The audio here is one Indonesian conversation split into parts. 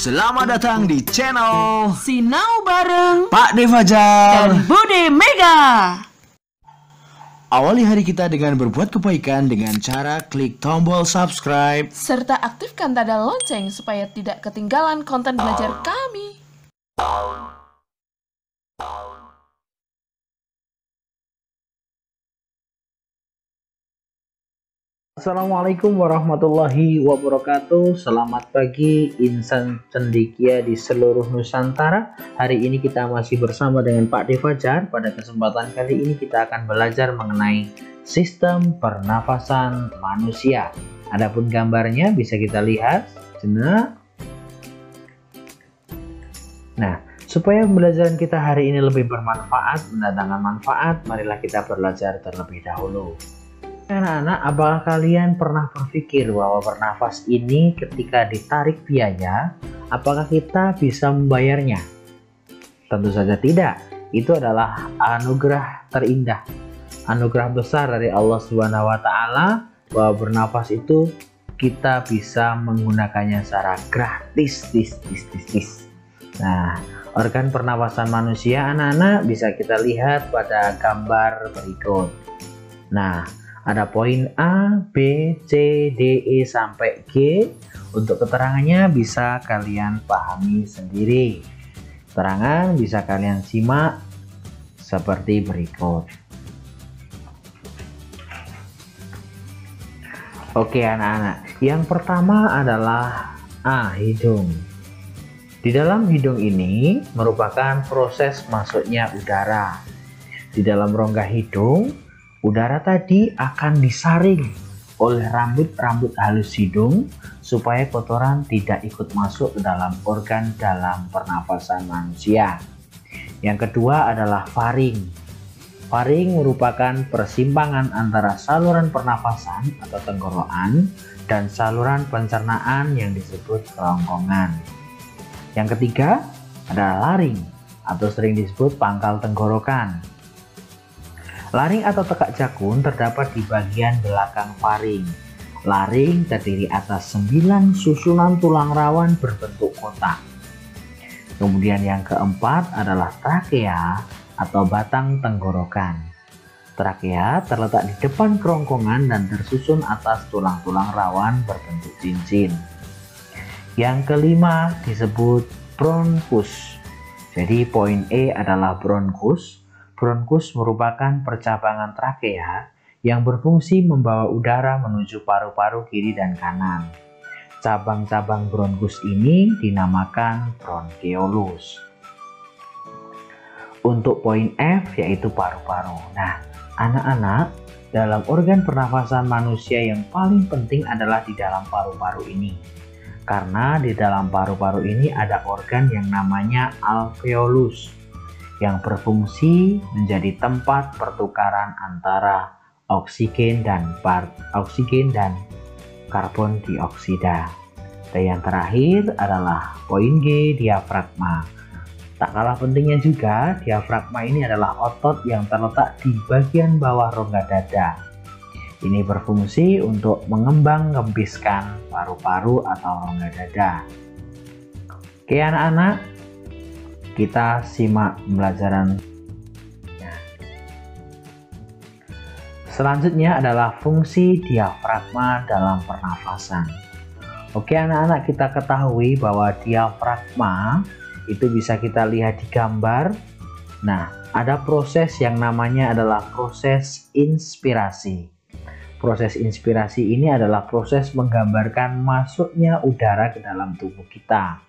Selamat datang di channel Sinau bareng Pak De Fajar dan Bude Mega. Awali hari kita dengan berbuat kebaikan dengan cara klik tombol subscribe Serta aktifkan tanda lonceng supaya tidak ketinggalan konten belajar kami. Assalamualaikum warahmatullahi wabarakatuh. Selamat pagi insan cendekia di seluruh Nusantara. Hari ini kita masih bersama dengan Pak De Fajar. Pada kesempatan kali ini kita akan belajar mengenai sistem pernafasan manusia. Adapun gambarnya bisa kita lihat. Nah, supaya pembelajaran kita hari ini lebih bermanfaat, mendatangkan manfaat, marilah kita belajar terlebih dahulu. Anak-anak, apakah kalian pernah berpikir bahwa bernafas ini ketika ditarik biaya, apakah kita bisa membayarnya? Tentu saja tidak. Itu adalah anugerah terindah, anugerah besar dari Allah Subhanahu wa Ta'ala, bahwa bernafas itu kita bisa menggunakannya secara gratis. Nah, organ pernafasan manusia anak-anak bisa kita lihat pada gambar berikut. Nah, ada poin A, B, C, D, E, sampai G. Untuk keterangannya bisa kalian pahami sendiri. Keterangan bisa kalian simak seperti berikut. Oke anak-anak, yang pertama adalah A, hidung. Di dalam hidung ini merupakan proses masuknya udara. Di dalam rongga hidung, udara tadi akan disaring oleh rambut-rambut halus hidung supaya kotoran tidak ikut masuk ke dalam organ dalam pernafasan manusia. Yang kedua adalah faring. Faring merupakan persimpangan antara saluran pernafasan atau tenggorokan dan saluran pencernaan yang disebut kerongkongan. Yang ketiga adalah laring atau sering disebut pangkal tenggorokan. Laring atau tekak jakun terdapat di bagian belakang faring. Laring terdiri atas 9 susunan tulang rawan berbentuk kotak. Kemudian yang keempat adalah trakea atau batang tenggorokan. Trakea terletak di depan kerongkongan dan tersusun atas tulang-tulang rawan berbentuk cincin. Yang kelima disebut bronkus. Jadi poin E adalah bronkus. Bronkus merupakan percabangan trakea yang berfungsi membawa udara menuju paru-paru kiri dan kanan. Cabang-cabang bronkus ini dinamakan bronkeolus. Untuk poin F yaitu paru-paru. Nah, anak-anak, dalam organ pernafasan manusia yang paling penting adalah di dalam paru-paru ini. Karena di dalam paru-paru ini ada organ yang namanya alveolus, yang berfungsi menjadi tempat pertukaran antara oksigen dan karbon dioksida. Dan yang terakhir adalah poin G, diafragma. Tak kalah pentingnya juga, diafragma ini adalah otot yang terletak di bagian bawah rongga dada. Ini berfungsi untuk mengembang-kempiskan paru-paru atau rongga dada. Oke anak-anak, kita simak pembelajaran. Selanjutnya adalah fungsi diafragma dalam pernafasan. Oke anak-anak, kita ketahui bahwa diafragma itu bisa kita lihat di gambar. Nah, ada proses yang namanya adalah proses inspirasi. Proses inspirasi ini adalah proses menggambarkan masuknya udara ke dalam tubuh kita.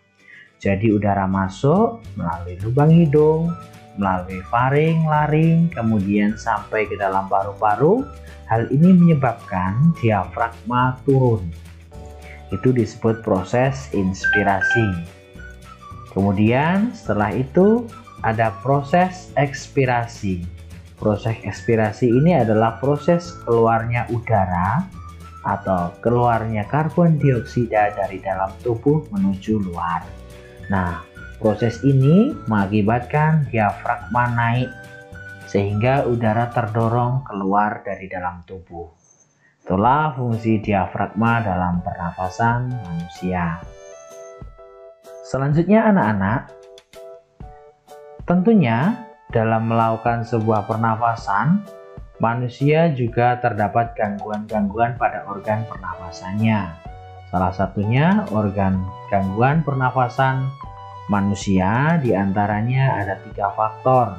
Jadi udara masuk melalui lubang hidung, melalui faring, laring, kemudian sampai ke dalam paru-paru. Hal ini menyebabkan diafragma turun. Itu disebut proses inspirasi. Kemudian setelah itu ada proses ekspirasi. Proses ekspirasi ini adalah proses keluarnya udara atau keluarnya karbon dioksida dari dalam tubuh menuju luar. Nah, proses ini mengakibatkan diafragma naik sehingga udara terdorong keluar dari dalam tubuh. Itulah fungsi diafragma dalam pernafasan manusia. Selanjutnya anak-anak, tentunya dalam melakukan sebuah pernafasan, manusia juga terdapat gangguan-gangguan pada organ pernafasannya. Salah satunya organ gangguan pernafasan manusia diantaranya ada 3 faktor.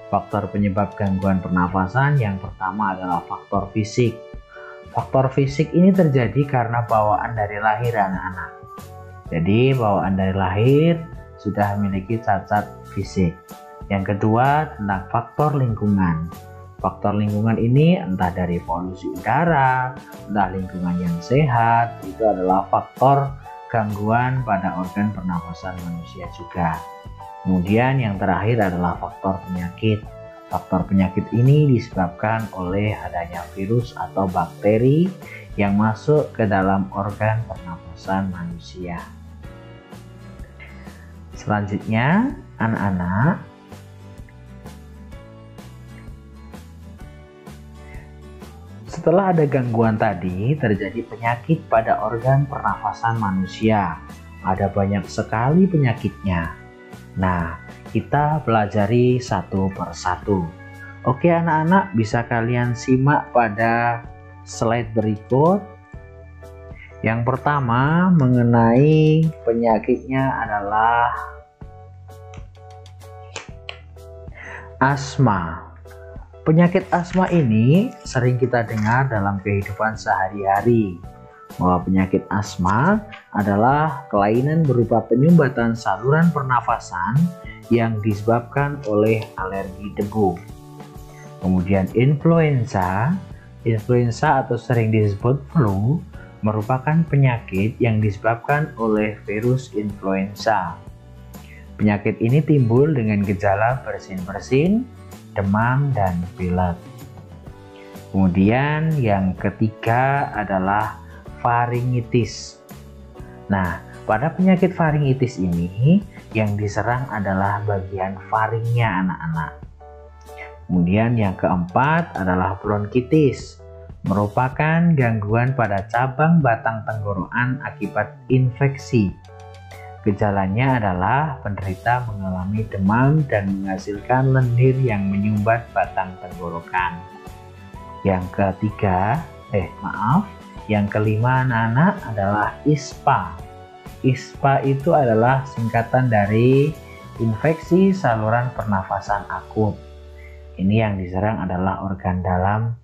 Faktor penyebab gangguan pernafasan yang pertama adalah faktor fisik. Faktor fisik ini terjadi karena bawaan dari lahir anak-anak. Jadi bawaan dari lahir sudah memiliki cacat fisik. Yang kedua tentang faktor lingkungan. Faktor lingkungan ini entah dari polusi udara, entah lingkungan yang sehat, itu adalah faktor gangguan pada organ pernafasan manusia juga. Kemudian yang terakhir adalah faktor penyakit. Faktor penyakit ini disebabkan oleh adanya virus atau bakteri yang masuk ke dalam organ pernafasan manusia. Selanjutnya, anak-anak, setelah ada gangguan tadi, terjadi penyakit pada organ pernafasan manusia. Ada banyak sekali penyakitnya. Nah, kita pelajari satu persatu. Oke anak-anak, bisa kalian simak pada slide berikut. Yang pertama mengenai penyakitnya adalah asma. Penyakit asma ini sering kita dengar dalam kehidupan sehari-hari, bahwa penyakit asma adalah kelainan berupa penyumbatan saluran pernafasan yang disebabkan oleh alergi debu. Kemudian influenza atau sering disebut flu merupakan penyakit yang disebabkan oleh virus influenza. Penyakit ini timbul dengan gejala bersin-bersin, demam, dan pilek. Kemudian yang ketiga adalah faringitis. Nah, pada penyakit faringitis ini yang diserang adalah bagian faringnya anak-anak. Kemudian yang keempat adalah bronkitis, merupakan gangguan pada cabang batang tenggorokan akibat infeksi. Gejalanya adalah penderita mengalami demam dan menghasilkan lendir yang menyumbat batang tenggorokan. Yang kelima anak-anak adalah ISPA. ISPA itu adalah singkatan dari infeksi saluran pernafasan akut. Ini yang diserang adalah organ dalam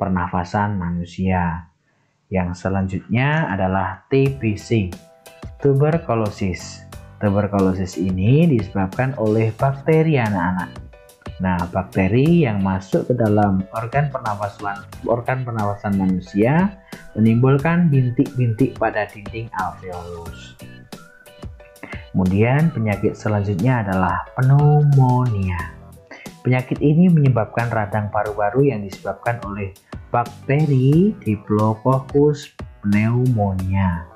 pernafasan manusia. Yang selanjutnya adalah TBC, tuberkulosis. Tuberkulosis ini disebabkan oleh bakteri anak-anak. Nah, bakteri yang masuk ke dalam organ pernafasan manusia menimbulkan bintik-bintik pada dinding alveolus. Kemudian penyakit selanjutnya adalah pneumonia. Penyakit ini menyebabkan radang paru-paru yang disebabkan oleh bakteri Diplococcus pneumonia.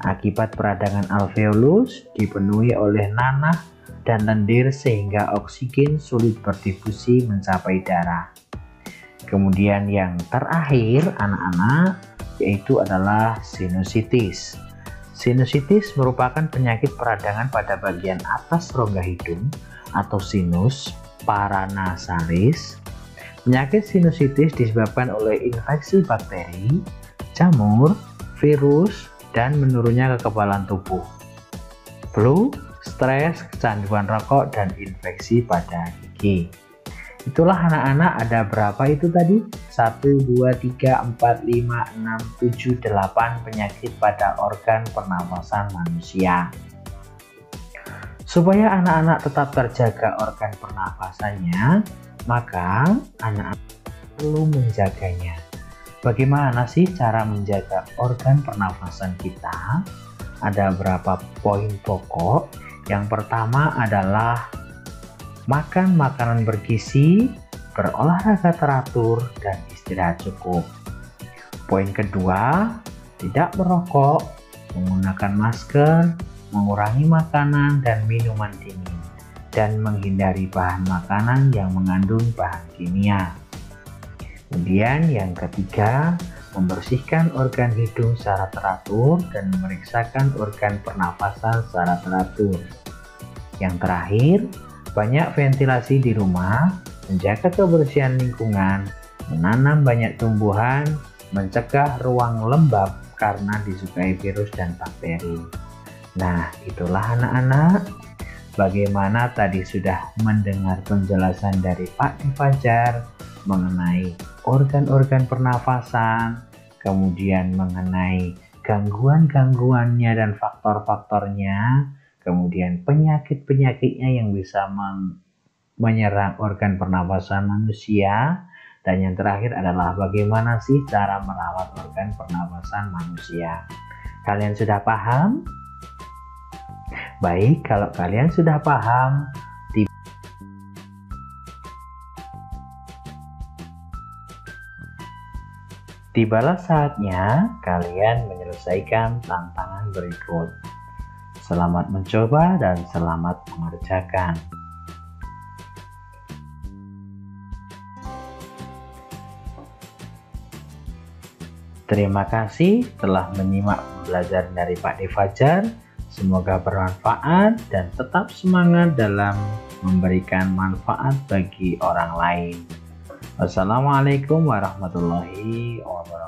Akibat peradangan alveolus dipenuhi oleh nanah dan lendir sehingga oksigen sulit berdifusi mencapai darah. Kemudian yang terakhir anak-anak yaitu adalah sinusitis. Sinusitis merupakan penyakit peradangan pada bagian atas rongga hidung atau sinus paranasalis. Penyakit sinusitis disebabkan oleh infeksi bakteri, jamur, virus, dan menurunnya kekebalan tubuh, flu, stres, kecanduan rokok, dan infeksi pada gigi. Itulah anak-anak, ada berapa itu tadi? 1, 2, 3, 4, 5, 6, 7, 8 penyakit pada organ pernafasan manusia. Supaya anak-anak tetap terjaga organ pernafasannya, maka anak-anak perlu menjaganya. Bagaimana sih cara menjaga organ pernafasan kita? Ada beberapa poin pokok. Yang pertama adalah makan makanan bergizi, berolahraga teratur, dan istirahat cukup. Poin kedua, tidak merokok, menggunakan masker, mengurangi makanan dan minuman dingin, dan menghindari bahan makanan yang mengandung bahan kimia. Kemudian yang ketiga, membersihkan organ hidung secara teratur, dan memeriksakan organ pernapasan secara teratur. Yang terakhir, banyak ventilasi di rumah, menjaga kebersihan lingkungan, menanam banyak tumbuhan, mencegah ruang lembab karena disukai virus dan bakteri. Nah, itulah anak-anak, bagaimana tadi sudah mendengar penjelasan dari Pak Fajar mengenai organ-organ pernafasan, kemudian mengenai gangguan-gangguannya dan faktor-faktornya, kemudian penyakit-penyakitnya yang bisa menyerang organ pernafasan manusia, dan yang terakhir adalah bagaimana sih cara merawat organ pernafasan manusia. Kalian sudah paham? Baik, kalau kalian sudah paham, tibalah saatnya kalian menyelesaikan tantangan berikut. Selamat mencoba dan selamat mengerjakan. Terima kasih telah menyimak pembelajaran dari Pak Fajar. Semoga bermanfaat dan tetap semangat dalam memberikan manfaat bagi orang lain. Wassalamualaikum warahmatullahi wabarakatuh.